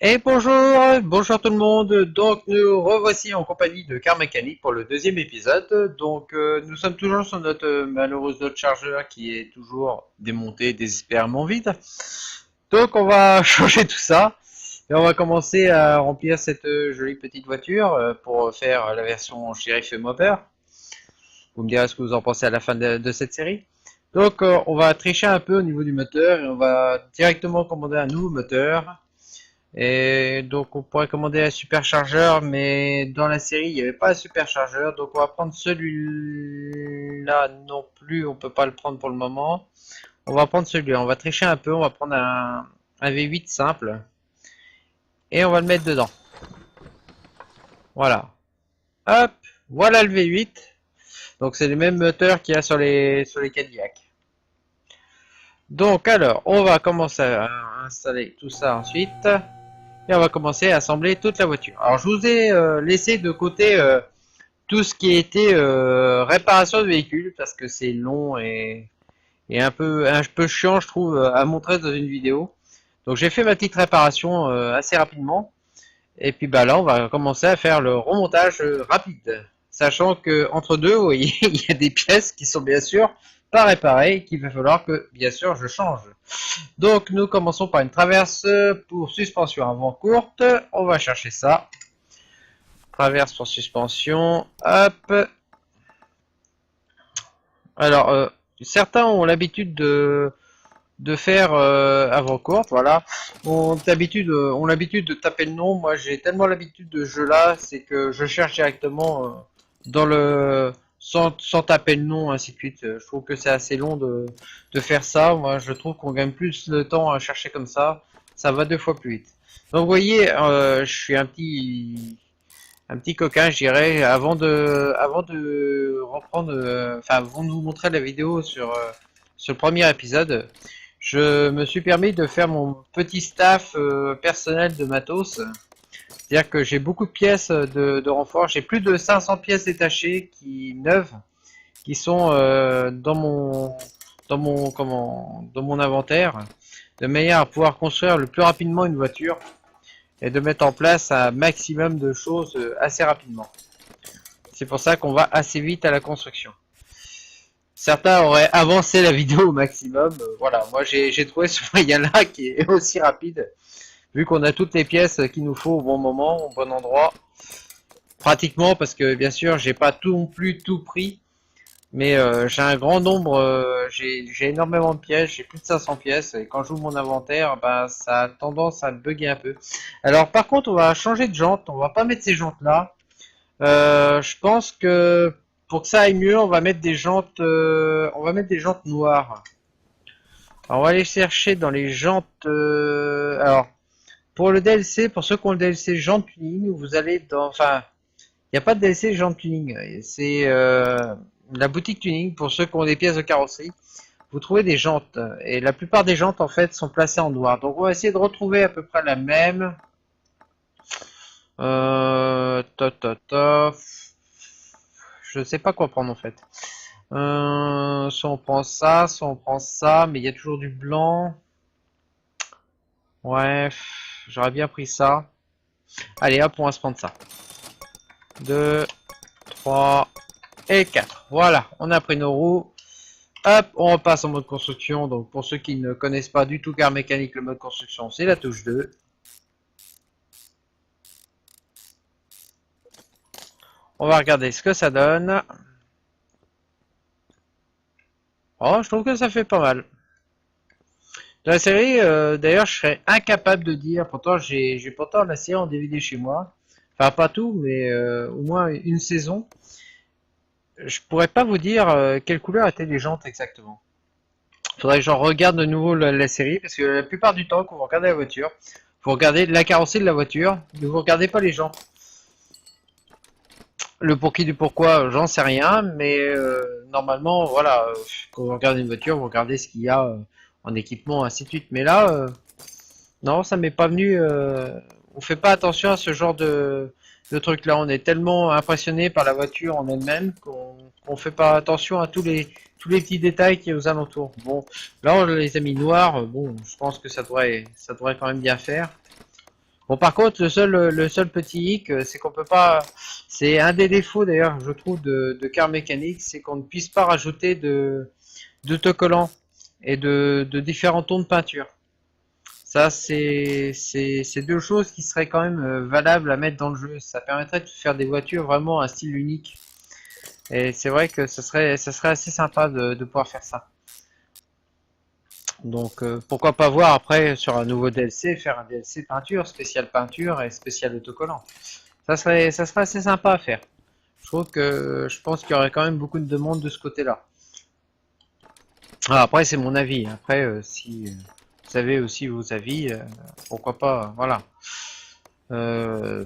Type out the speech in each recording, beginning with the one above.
Et bonjour tout le monde. Donc nous revoici en compagnie de Car Mécanique pour le deuxième épisode. Donc nous sommes toujours sur notre malheureuse note chargeur qui est toujours démonté désespérément vide. Donc on va changer tout ça et on va commencer à remplir cette jolie petite voiture pour faire la version Sheriff Mopper. Vous me direz ce que vous en pensez à la fin de cette série. Donc on va tricher un peu au niveau du moteur et on va directement commander un nouveau moteur. Et donc on pourrait commander un superchargeur, mais dans la série il n'y avait pas de superchargeur, donc on va prendre celui-là non plus, on peut pas le prendre pour le moment. On va prendre celui-là, on va tricher un peu, on va prendre un V8 simple et on va le mettre dedans. Voilà. Hop, voilà le V8. Donc c'est le même moteur qu'il y a sur les Cadillac. Donc alors, on va commencer à installer tout ça ensuite. Et on va commencer à assembler toute la voiture. Alors je vous ai laissé de côté tout ce qui était réparation de véhicule parce que c'est long et un peu chiant je trouve à montrer dans une vidéo. Donc j'ai fait ma petite réparation assez rapidement. Et puis bah là on va commencer à faire le remontage rapide. Sachant que entre deux, vous voyez, il y a des pièces qui sont bien sûr pas réparées, qu'il va falloir que bien sûr je change. Donc nous commençons par une traverse pour suspension avant courte. On va chercher ça. Traverse pour suspension. Hop. Alors, certains ont l'habitude de faire avant courte, voilà. Ont l'habitude de taper le nom. Moi, j'ai tellement l'habitude de ce jeu-là, c'est que je cherche directement dans le sans taper le nom, ainsi de suite. Je trouve que c'est assez long de faire ça. Moi, je trouve qu'on gagne plus de temps à chercher comme ça. Ça va deux fois plus vite. Donc, vous voyez, je suis un petit coquin, je dirais, avant de reprendre, enfin, avant de vous montrer la vidéo sur le premier épisode, je me suis permis de faire mon petit staff personnel de matos. C'est-à-dire que j'ai beaucoup de pièces de renfort. J'ai plus de 500 pièces détachées neuves qui sont dans mon inventaire, de manière à pouvoir construire le plus rapidement une voiture et de mettre en place un maximum de choses assez rapidement. C'est pour ça qu'on va assez vite à la construction. Certains auraient avancé la vidéo au maximum. Voilà, moi j'ai trouvé ce moyen-là qui est aussi rapide, vu qu'on a toutes les pièces qu'il nous faut au bon moment, au bon endroit. Pratiquement, parce que bien sûr, j'ai pas tout non plus tout pris, mais j'ai un grand nombre, j'ai énormément de pièces, j'ai plus de 500 pièces, et quand j'ouvre mon inventaire, bah, ça a tendance à bugger un peu. Alors par contre, on va changer de jante, on va pas mettre ces jantes là. Je pense que pour que ça aille mieux, on va mettre des jantes noires. Alors, on va aller chercher dans les jantes. Alors, pour le DLC, pour ceux qui ont le DLC jantes tuning, vous allez dans, enfin, il n'y a pas de DLC jantes tuning. C'est la boutique tuning pour ceux qui ont des pièces de carrosserie. Vous trouvez des jantes et la plupart des jantes en fait sont placées en noir. Donc, on va essayer de retrouver à peu près la même. Ta, ta, ta. Je sais pas quoi prendre en fait. Soit on prend ça, soit on prend ça, mais il y a toujours du blanc. Ouais, j'aurais bien pris ça. Allez hop, on va se prendre ça. 2, 3 et 4. Voilà, on a pris nos roues. Hop, on repasse en mode construction. Donc pour ceux qui ne connaissent pas du tout Car Mécanique, le mode construction, c'est la touche 2. On va regarder ce que ça donne. Oh, je trouve que ça fait pas mal. Dans la série, d'ailleurs, je serais incapable de dire. Pourtant, j'ai pourtant la série en DVD chez moi. Enfin, pas tout, mais au moins une saison. Je pourrais pas vous dire quelle couleur étaient les jantes exactement. Faudrait que j'en regarde de nouveau la série, parce que la plupart du temps, quand vous regardez la voiture, vous regardez la carrosserie de la voiture, mais vous regardez pas les jantes. Le pour qui du pourquoi, j'en sais rien, mais normalement, voilà, quand vous regardez une voiture, vous regardez ce qu'il y a en équipement, ainsi de suite. Mais là, non, ça m'est pas venu. On fait pas attention à ce genre de truc là. On est tellement impressionné par la voiture en elle-même qu'on fait pas attention à tous les petits détails qui est aux alentours. Bon, là on les a mis noirs. Bon, je pense que ça devrait quand même bien faire. Bon, par contre, le seul petit hic, c'est qu'on peut pas. C'est un des défauts d'ailleurs, je trouve, de Car Mécanique, c'est qu'on ne puisse pas rajouter d'autocollants et de différents tons de peinture. Ça, c'est deux choses qui seraient quand même valables à mettre dans le jeu. Ça permettrait de faire des voitures vraiment un style unique. Et c'est vrai que ça serait assez sympa de pouvoir faire ça. Donc pourquoi pas voir après sur un nouveau DLC, faire un DLC peinture et spécial autocollant. Ça serait assez sympa à faire. Je pense qu'il y aurait quand même beaucoup de demandes de ce côté-là. Ah, après c'est mon avis. Après si vous savez aussi vos avis, pourquoi pas, voilà.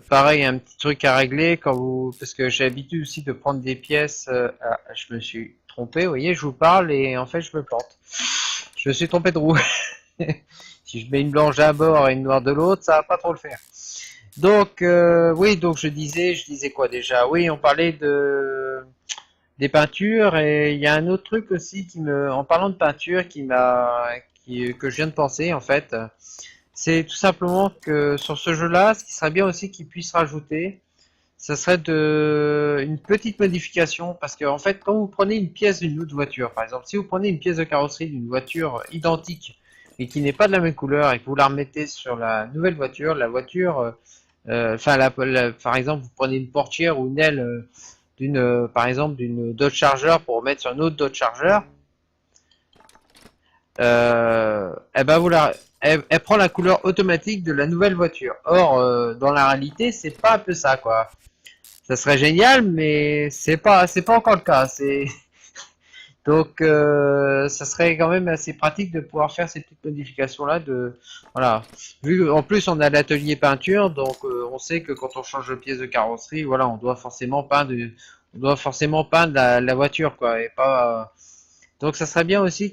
Pareil, un petit truc à régler quand parce que j'ai l'habitude aussi de prendre des pièces. Je me suis trompé, vous voyez, je vous parle et en fait je me plante. Je me suis trompé de roue. Si je mets une blanche d'un bord et une noire de l'autre, ça va pas trop le faire. Donc oui, donc je disais quoi déjà? Oui, on parlait des peintures et il y a un autre truc aussi en parlant de peinture, que je viens de penser en fait. C'est tout simplement que sur ce jeu-là, ce qui serait bien aussi qu'ils puissent rajouter, ça serait une petite modification, parce que en fait, quand vous prenez une pièce d'une autre voiture, par exemple, si vous prenez une pièce de carrosserie d'une voiture identique et qui n'est pas de la même couleur et que vous la remettez sur la nouvelle voiture, la voiture, enfin, par exemple, vous prenez une portière ou une aile par exemple, d'une Dodge Charger pour remettre sur une autre Dodge Charger, eh ben elle prend la couleur automatique de la nouvelle voiture. Or, dans la réalité, c'est pas un peu ça, quoi. Ça serait génial, mais c'est pas encore le cas. Donc, ça serait quand même assez pratique de pouvoir faire ces petites modifications-là. Voilà. Vu en plus on a l'atelier peinture, donc on sait que quand on change de pièce de carrosserie, voilà, on doit forcément peindre la voiture, quoi, et pas. Donc, ça serait bien aussi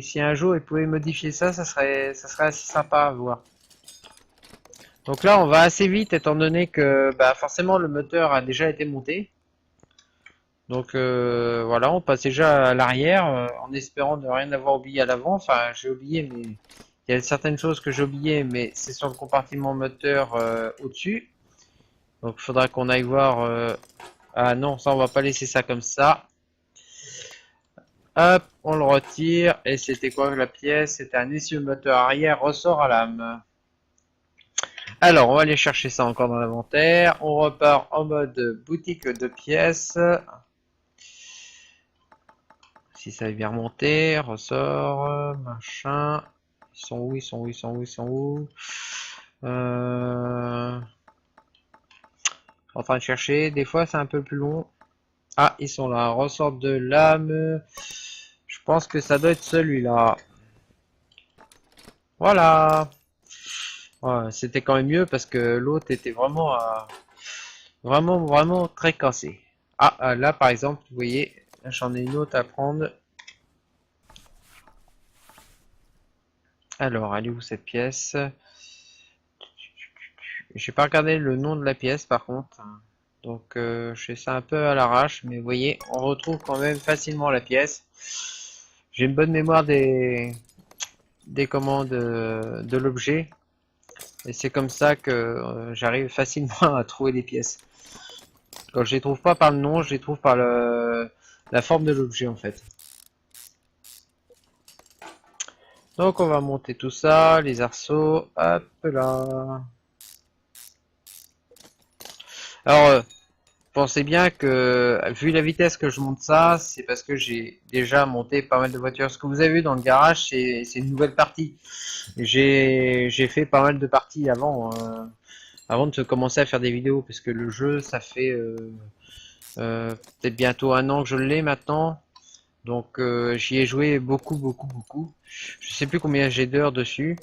si un jour ils pouvaient modifier ça, ça serait assez sympa à voir. Donc là, on va assez vite, étant donné que bah, forcément le moteur a déjà été monté. Donc voilà, on passe déjà à l'arrière en espérant ne rien avoir oublié à l'avant. Enfin, j'ai oublié, mais il y a certaines choses que j'ai oubliées, mais c'est sur le compartiment moteur au-dessus. Donc il faudra qu'on aille voir. Ah non, ça on va pas laisser ça comme ça. Hop, on le retire. Et c'était quoi la pièce? C'était un essieu moteur arrière ressort à lame. Alors, on va aller chercher ça encore dans l'inventaire. On repart en mode boutique de pièces. Si ça vient remonter, ressort, machin. Ils sont où? Ils sont où? Ils sont où? Ils sont où? En train de chercher. Des fois, c'est un peu plus long. Ah, ils sont là. Ressort de lame. Je pense que ça doit être celui-là. Voilà. Ouais, c'était quand même mieux parce que l'autre était vraiment, vraiment très cassé. Ah, là, par exemple, vous voyez, j'en ai une autre à prendre. Alors, elle est où cette pièce? J'ai pas regardé le nom de la pièce par contre. Donc je fais ça un peu à l'arrache, mais vous voyez, on retrouve quand même facilement la pièce. J'ai une bonne mémoire des commandes de l'objet. Et c'est comme ça que j'arrive facilement à trouver les pièces. Quand je les trouve pas par le nom, je les trouve par la forme de l'objet en fait. Donc on va monter tout ça, les arceaux, hop là. Alors, pensez bien que, vu la vitesse que je monte ça, c'est parce que j'ai déjà monté pas mal de voitures. Ce que vous avez vu dans le garage, c'est une nouvelle partie. J'ai fait pas mal de parties avant de commencer à faire des vidéos, parce que le jeu, ça fait peut-être bientôt un an que je l'ai maintenant. Donc j'y ai joué beaucoup, beaucoup, beaucoup. Je sais plus combien j'ai d'heures dessus,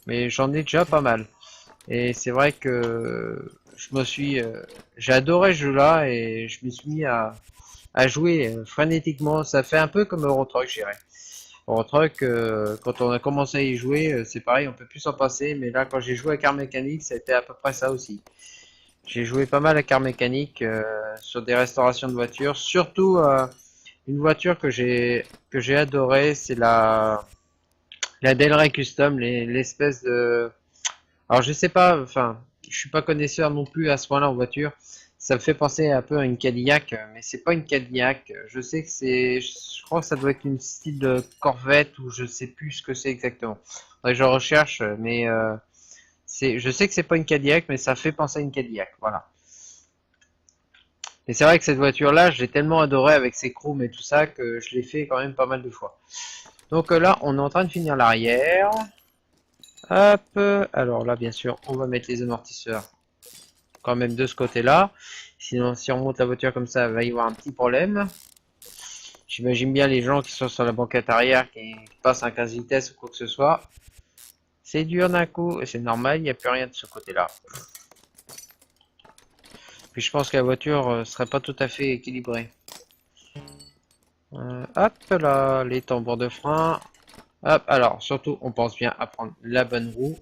mais j'en ai déjà pas mal. Et c'est vrai que j'ai adoré ce jeu-là et je me suis mis à jouer frénétiquement. Ça fait un peu comme Euro Truck, je dirais. Euro Truck, quand on a commencé à y jouer, c'est pareil, on peut plus s'en passer. Mais là, quand j'ai joué à Car Mécanique, ça a été à peu près ça aussi. J'ai joué pas mal à Car Mécanique sur des restaurations de voitures. Surtout une voiture que j'ai adoré, c'est la Delray Custom, l'espèce de. Alors je sais pas, enfin je suis pas connaisseur non plus à ce point-là en voiture. Ça me fait penser un peu à une Cadillac, mais c'est pas une Cadillac. Je sais que je crois que ça doit être une style de Corvette ou je sais plus ce que c'est exactement. Faudrait que je recherche, mais je sais que c'est pas une Cadillac, mais ça fait penser à une Cadillac. Voilà. Et c'est vrai que cette voiture-là, je l'ai tellement adorée avec ses chromes et tout ça que je l'ai fait quand même pas mal de fois. Donc là, on est en train de finir l'arrière. Hop. Alors là, bien sûr, on va mettre les amortisseurs quand même de ce côté-là. Sinon, si on monte la voiture comme ça, il va y avoir un petit problème. J'imagine bien les gens qui sont sur la banquette arrière, qui passent un 15 vitesses ou quoi que ce soit. C'est dur d'un coup, et c'est normal, il n'y a plus rien de ce côté-là. Puis je pense que la voiture serait pas tout à fait équilibrée. Hop là, les tambours de frein. Hop, alors surtout on pense bien à prendre la bonne roue.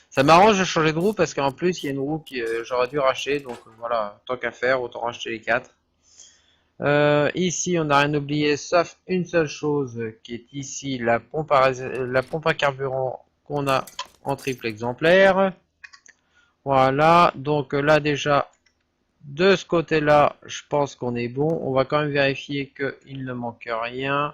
Ça m'arrange de changer de roue parce qu'en plus il y a une roue que j'aurais dû racheter. Donc voilà, tant qu'à faire, autant racheter les 4. Ici on n'a rien oublié sauf une seule chose qui est ici la pompe à carburant qu'on a en triple exemplaire. Voilà, donc là déjà de ce côté-là, je pense qu'on est bon. On va quand même vérifier qu'il ne manque rien.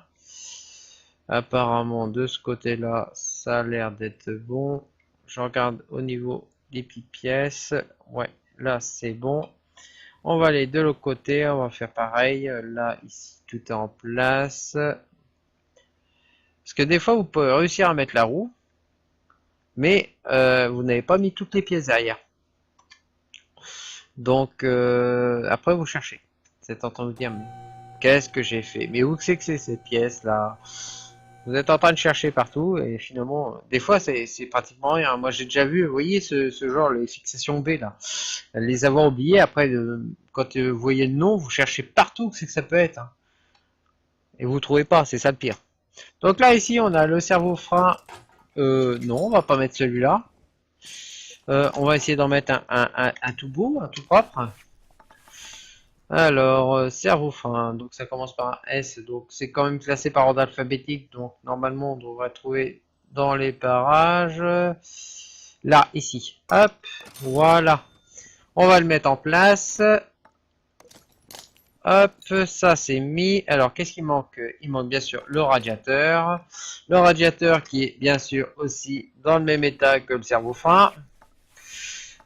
Apparemment, de ce côté-là, ça a l'air d'être bon. Je regarde au niveau des petites pièces. Ouais, là, c'est bon. On va aller de l'autre côté. On va faire pareil. Là, ici, tout est en place. Parce que des fois, vous pouvez réussir à mettre la roue. Mais vous n'avez pas mis toutes les pièces derrière. Donc, après, vous cherchez. Vous êtes en train de vous dire, mais qu'est-ce que j'ai fait? Mais où c'est que c'est cette pièce-là? Vous êtes en train de chercher partout et finalement, des fois, c'est pratiquement rien. Moi, j'ai déjà vu, vous voyez, ce genre, les fixations B, là. Les avoir oubliées, après, quand vous voyez le nom, vous cherchez partout que c'est que ça peut être. Hein. Et vous trouvez pas, c'est ça le pire. Donc là, ici, on a le cerveau-frein. Non, on va pas mettre celui-là. On va essayer d'en mettre un tout beau, un tout propre. Alors, cerveau-frein, donc ça commence par un S, donc c'est quand même classé par ordre alphabétique, donc normalement on devrait trouver dans les parages. Là, ici. Hop, voilà. On va le mettre en place. Hop, ça c'est mis. Alors, qu'est-ce qu'il manque? Il manque bien sûr le radiateur. Le radiateur qui est bien sûr aussi dans le même état que le cerveau-frein.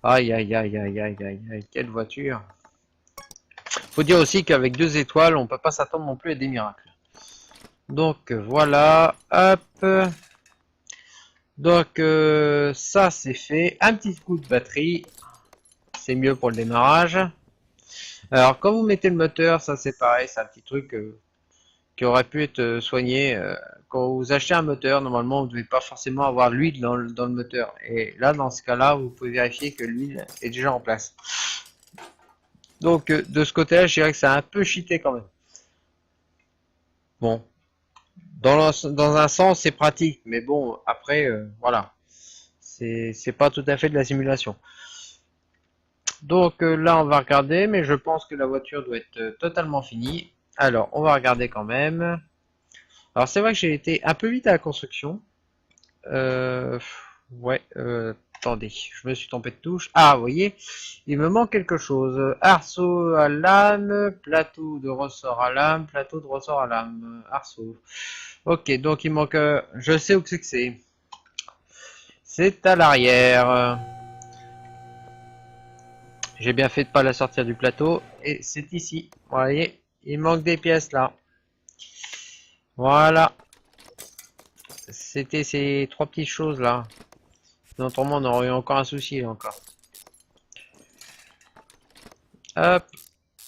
Aïe, aïe, aïe, aïe, aïe, aïe, aïe, quelle voiture. Faut dire aussi qu'avec 2 étoiles, on peut pas s'attendre non plus à des miracles. Donc voilà, hop. Donc ça c'est fait. Un petit coup de batterie, c'est mieux pour le démarrage. Alors quand vous mettez le moteur, ça c'est pareil, c'est un petit truc qui aurait pu être soigné. Quand vous achetez un moteur, normalement vous ne devez pas forcément avoir l'huile dans le moteur. Et là dans ce cas-là, vous pouvez vérifier que l'huile est déjà en place. Donc de ce côté-là, je dirais que ça a un peu cheaté quand même. Bon, dans un sens, c'est pratique, mais bon, après, voilà, c'est pas tout à fait de la simulation. Donc là, on va regarder, mais je pense que la voiture doit être totalement finie. Alors, on va regarder quand même. Alors, c'est vrai que j'ai été un peu vite à la construction. Ouais, attendez, je me suis trompé de touche. Ah, vous voyez, il me manque quelque chose. Arceau à lame, plateau de ressort à lame, plateau de ressort à lame, arceau. Ok, donc il manque... je sais où c'est que c'est. C'est à l'arrière. J'ai bien fait de pas la sortir du plateau. Et c'est ici. Vous voyez, il manque des pièces là. Voilà. C'était ces 3 petites choses là. Autrement, on aurait eu encore un souci là encore. Hop.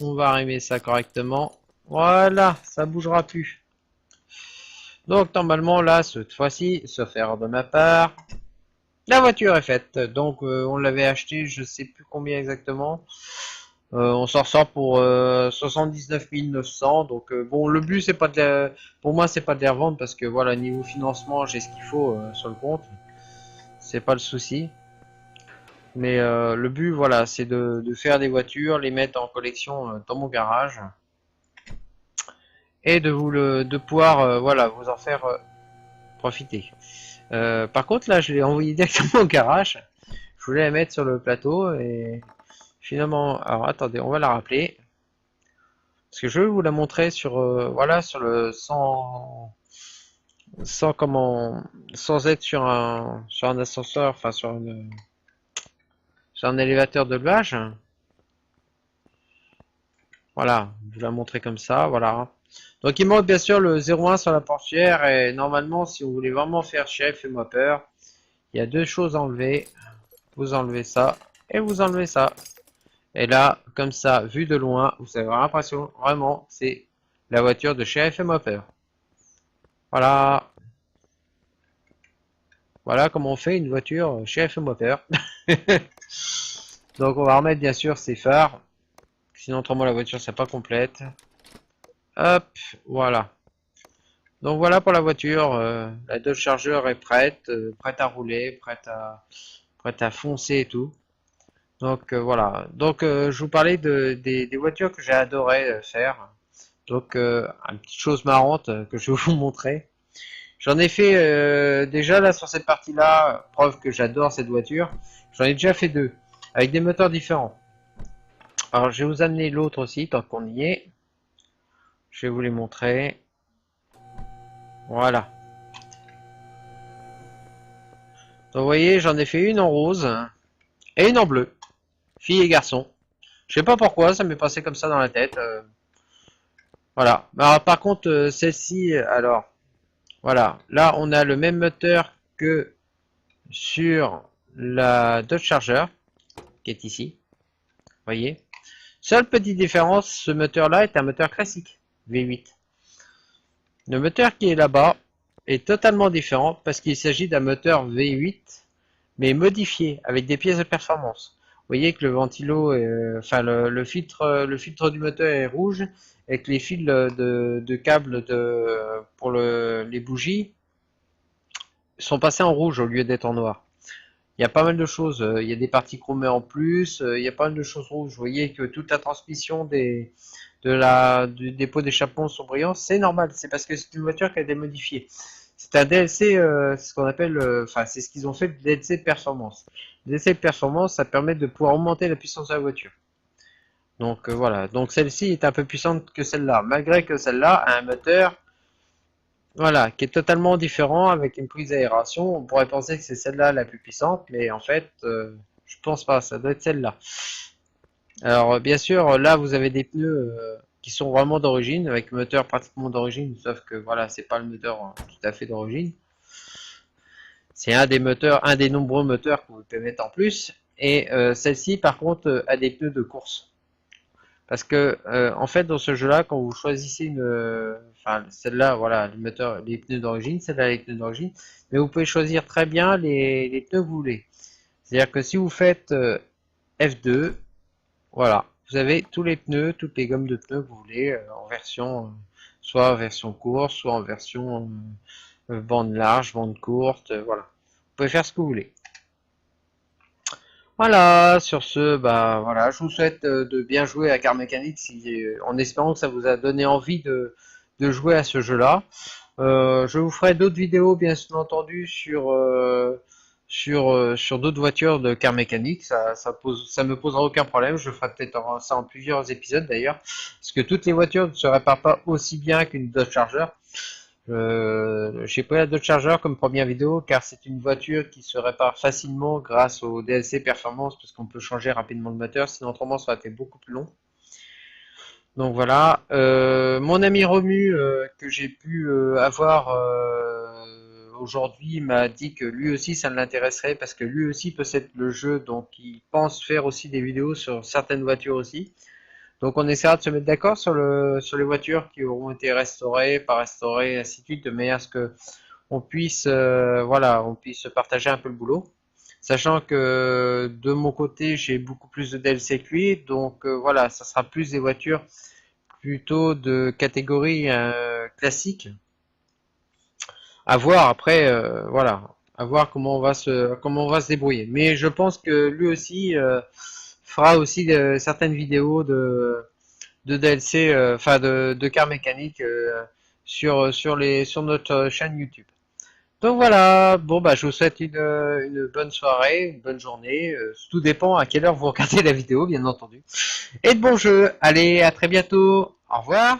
On va arrimer ça correctement. Voilà, ça bougera plus. Donc normalement là, cette fois-ci, sauf erreur de ma part, la voiture est faite. Donc on l'avait acheté, je sais plus combien exactement. On s'en ressort pour 79 900. Donc bon, le but c'est pas de pour moi c'est pas de les revendre parce que voilà, niveau financement, j'ai ce qu'il faut sur le compte. C'est pas le souci. Mais le but voilà, c'est de faire des voitures, les mettre en collection dans mon garage et de pouvoir voilà, vous en faire profiter. Par contre là, je l'ai envoyé directement au garage. Je voulais la mettre sur le plateau et finalement, alors attendez, on va la rappeler. Parce que je vais vous la montrer sur, voilà, sur le sans comment, sans être sur un ascenseur, enfin sur un élévateur de nuage. Voilà, je vais la montrer comme ça, voilà. Donc il manque bien sûr le 01 sur la portière et normalement si vous voulez vraiment faire Sheriff Fais-moi peur, il y a deux choses à enlever. Vous enlevez ça et vous enlevez ça. Et là, comme ça, vu de loin, vous avez l'impression vraiment c'est la voiture de Sheriff Fais-moi peur. Voilà. Voilà comment on fait une voiture Sheriff Fais-moi peur. Donc on va remettre bien sûr ses phares. Sinon autrement la voiture c'est pas complète. Hop, voilà. Donc voilà pour la voiture, la Dodge Charger est prête, prête à rouler, prête à foncer et tout. Donc voilà. Donc je vous parlais des voitures que j'ai adoré faire. Donc une petite chose marrante que je vais vous montrer. J'en ai fait déjà là sur cette partie-là, preuve que j'adore cette voiture. J'en ai déjà fait deux, avec des moteurs différents. Alors je vais vous amener l'autre aussi, tant qu'on y est. Je vais vous les montrer. Voilà. Donc vous voyez, j'en ai fait une en rose et une en bleu. Fille et garçon. Je sais pas pourquoi, ça m'est passé comme ça dans la tête. Voilà. Alors, par contre, celle-ci, alors, voilà. Là, on a le même moteur que sur la Dodge Charger, qui est ici. Vous voyez. Seule petite différence, ce moteur-là est un moteur classique, V8. Le moteur qui est là-bas est totalement différent parce qu'il s'agit d'un moteur V8, mais modifié, avec des pièces de performance. Vous voyez que le ventilo, enfin le filtre du moteur est rouge et que les fils de câbles pour les bougies sont passés en rouge au lieu d'être en noir. Il y a pas mal de choses, il y a des parties chromées en plus, il y a pas mal de choses rouges. Vous voyez que toute la transmission du dépôt d'échappement sont brillants, c'est normal, c'est parce que c'est une voiture qui a été modifiée. C'est un DLC, c'est ce qu'on appelle, enfin c'est ce qu'ils ont fait le DLC de performance. Le DLC de performance, ça permet de pouvoir augmenter la puissance de la voiture. Donc voilà, donc celle-ci est un peu puissante que celle-là, malgré que celle-là a un moteur, voilà, qui est totalement différent avec une prise d'aération. On pourrait penser que c'est celle-là la plus puissante, mais en fait, je pense pas, ça doit être celle-là. Alors bien sûr, là vous avez des pneus qui sont vraiment d'origine, avec moteur pratiquement d'origine, sauf que voilà, c'est pas le moteur tout à fait d'origine. C'est un des moteurs, un des nombreux moteurs que vous pouvez mettre en plus. Et celle-ci, par contre, a des pneus de course. Parce que en fait, dans ce jeu-là, quand vous choisissez enfin celle-là, voilà, le moteur, les pneus d'origine, celle-là les pneus d'origine, mais vous pouvez choisir très bien les pneus que vous voulez. C'est-à-dire que si vous faites F2, voilà, vous avez tous les pneus, toutes les gommes de pneus que vous voulez en version, soit en version courte, soit en version bande large, bande courte, voilà. Vous pouvez faire ce que vous voulez. Voilà, sur ce, bah voilà, je vous souhaite de bien jouer à Car Mécanique en espérant que ça vous a donné envie de jouer à ce jeu-là. Je vous ferai d'autres vidéos, bien entendu, sur d'autres voitures de Car Mécanique. Ça me posera aucun problème. Je ferai peut-être ça en plusieurs épisodes d'ailleurs, parce que toutes les voitures ne se réparent pas aussi bien qu'une Dodge Charger. J'ai pris la Dodge Charger comme première vidéo car c'est une voiture qui se répare facilement grâce au DLC performance parce qu'on peut changer rapidement le moteur, sinon autrement ça aurait été beaucoup plus long. Donc voilà, mon ami Romu que j'ai pu avoir aujourd'hui m'a dit que lui aussi ça l'intéresserait parce que lui aussi possède le jeu, donc il pense faire aussi des vidéos sur certaines voitures aussi. Donc on essaiera de se mettre d'accord sur les voitures qui auront été restaurées, pas restaurées, ainsi de suite, de manière à ce que on puisse voilà, on puisse partager un peu le boulot. Sachant que de mon côté j'ai beaucoup plus de DLC que lui, donc voilà, ça sera plus des voitures plutôt de catégorie classique. À voir après, voilà, à voir comment on va se débrouiller. Mais je pense que lui aussi fera aussi certaines vidéos de DLC, enfin de car mécanique sur notre chaîne YouTube. Donc voilà, bon bah je vous souhaite une bonne soirée, une bonne journée, tout dépend à quelle heure vous regardez la vidéo bien entendu. Et de bons jeux, allez à très bientôt, au revoir.